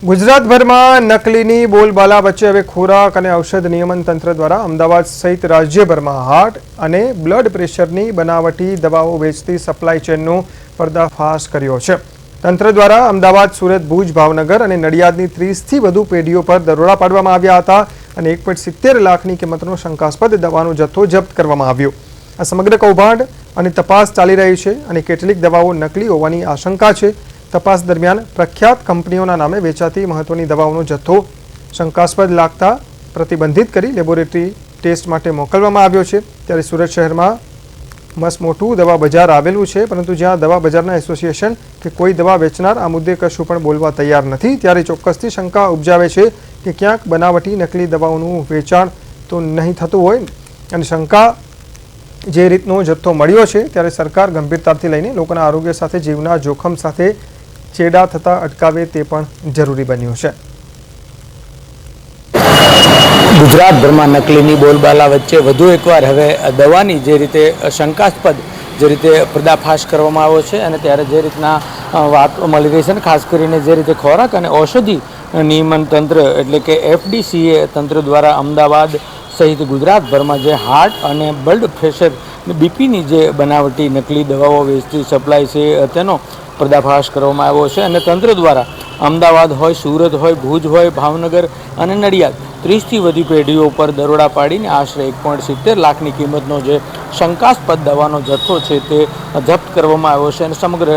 ગુજરાતભરમાં નકલીની બોલબાલા વચ્ચે હવે ખોરાક અને ઔષધ નિયમન તંત્ર દ્વારા અમદાવાદ સહિત રાજ્યભરમાં હાર્ટ અને બ્લડ પ્રેશરની બનાવટી દવાઓ વેચતી સપ્લાય ચેનનો પર્દાફાશ કર્યો છે। તંત્ર દ્વારા અમદાવાદ, સુરત, ભુજ, ભાવનગર અને નડિયાદની 30થી વધુ પેઢીઓ પર દરોડા પાડવામાં આવ્યા હતા અને 1.70 લાખની કિંમતનો શંકાસ્પદ દવાનો જથ્થો જપ્ત કરવામાં આવ્યો। આ સમગ્ર કૌભાંડ અને તપાસ ચાલી રહી છે અને કેટલીક દવાઓ નકલી હોવાની આશંકા છે। તપાસ દરમિયાન પ્રખ્યાત કંપનીઓના નામે વેચાતી મહત્વની દવાઓનો જથ્થો શંકાસ્પદ લાગતા પ્રતિબંધિત કરી લેબોરેટરી ટેસ્ટ માટે મોકલવામાં આવ્યો છે। ત્યારે સુરત શહેરમાં મસમોટું દવા બજાર આવેલું છે, પરંતુ જ્યાં દવા બજારના એસોસિએશન કે કોઈ દવા વેચનાર આ મુદ્દે કશું પણ બોલવા તૈયાર નથી, ત્યારે ચોક્કસથી શંકા ઉપજાવે છે કે ક્યાંક બનાવટી નકલી દવાઓનું વેચાણ તો નહીં થતું હોય અને શંકા જે રીતનો જથ્થો મળ્યો છે ત્યારે સરકાર ગંભીરતાથી લઈને લોકોના આરોગ્ય સાથે જીવના જોખમ સાથે ચેડા થતા અટકાવે તે પણ જરૂરી બન્યું છે। ગુજરાતભરમાં નકલીની બોલબાલા વચ્ચે વધુ એકવાર હવે દવાની જે રીતે શંકાસ્પદ જે રીતે પર્દાફાશ કરવામાં આવ્યો છે અને ત્યારે જે રીતના વાત મળી રહી છે ને ખાસ કરીને જે રીતે ખોરાક અને ઔષધિ નિયમન તંત્ર એટલે કે FDCA તંત્ર દ્વારા અમદાવાદ સહિત ગુજરાતભરમાં જે હાર્ટ અને બ્લડ પ્રેશર બીપીની જે બનાવટી નકલી દવાઓ વેચતી સપ્લાય છે તેનો પર્દાફાશ કરવામાં આવ્યો છે અને તંત્ર દ્વારા અમદાવાદ હોય, સુરત હોય, ભુજ હોય, ભાવનગર અને નડિયાદ 30થી વધુ પેઢીઓ પર દરોડા પાડીને આશરે 1.70 લાખની કિંમતનો જે શંકાસ્પદ દવાનો જથ્થો છે તે જપ્ત કરવામાં આવ્યો છે અને સમગ્ર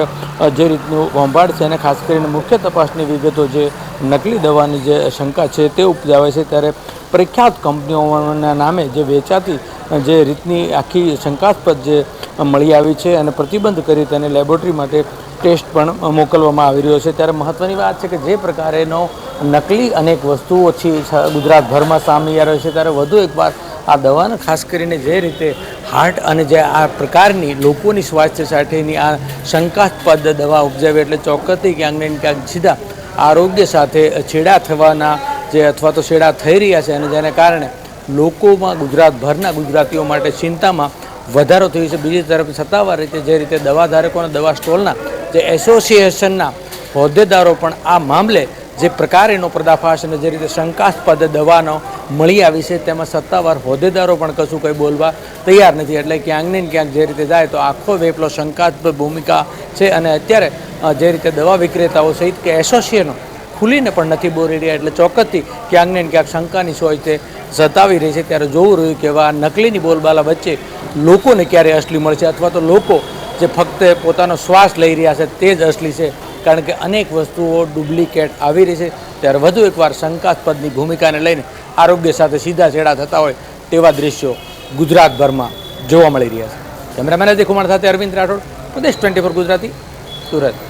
જે રીતનું કૌભાંડ છે અને ખાસ કરીને મુખ્ય તપાસની વિગતો જે નકલી દવાની જે શંકા છે તે ઉપજાવે છે ત્યારે પ્રખ્યાત કંપનીઓના નામે જે વેચાતી જે રીતની આખી શંકાસ્પદ જે મળી આવી છે અને પ્રતિબંધ કરી તેને લેબોરેટરી માટે ટેસ્ટ પણ મોકલવામાં આવી રહ્યો છે। ત્યારે મહત્ત્વની વાત છે કે જે પ્રકારેનો નકલી અનેક વસ્તુઓ છે ગુજરાતભરમાં સામે આવી રહ્યો છે, ત્યારે વધુ એકવાર આ દવાને ખાસ કરીને જે રીતે હાર્ટ અને જે આ પ્રકારની લોકોની સ્વાસ્થ્ય સાથેની આ શંકાસ્પદ દવા ઉપજાવી એટલે ચોક્કસથી ક્યાંક ને ક્યાંક સીધા આરોગ્ય સાથે છેડા થવાના જે અથવા તો છેડા થઈ રહ્યા છે અને જેને કારણે લોકોમાં ગુજરાતભરના ગુજરાતીઓ માટે ચિંતામાં વધારો થયો છે। બીજી તરફ સત્તાવાર રીતે જે રીતે દવા ધારકો અને દવા સ્ટોલના જે એસોસિએશનના હોદ્દેદારો પણ આ મામલે જે પ્રકારેનો પર્દાફાશ અને જે રીતે શંકાસ્પદ દવાનો મળી આવી છે તેમાં સત્તાવાર હોદ્દેદારો પણ કશું કંઈ બોલવા તૈયાર નથી, એટલે ક્યાંક ને ક્યાંક જે રીતે જાય તો આખો વેપલો શંકાસ્પદ ભૂમિકા છે અને અત્યારે જે રીતે દવા વિક્રેતાઓ સહિત કે એસોસિએશનો ખુલીને પણ નથી બોલી રહ્યા એટલે ચોક્કસથી ક્યાંક ને ક્યાંક શંકાની સોય તે સતાવી રહી છે। ત્યારે જોવું રહ્યું કે આ નકલીની બોલબાલા વચ્ચે લોકોને ક્યારે અસલી મળશે અથવા તો લોકો જે ફક્ત પોતાનો શ્વાસ લઈ રહ્યા છે તે જ અસલી છે, કારણ કે અનેક વસ્તુઓ ડુપ્લિકેટ આવી રહી છે। ત્યારે વધુ એકવાર શંકાસ્પદની ભૂમિકાને લઈને આરોગ્ય સાથે સીધા છેડા થતા હોય તેવા દ્રશ્યો ગુજરાતભરમાં જોવા મળી રહ્યા છે। કેમેરામેન અજય કુમાર સાથે અરવિંદ રાઠોડ, પ્રદેશ 24 ગુજરાતી, સુરત।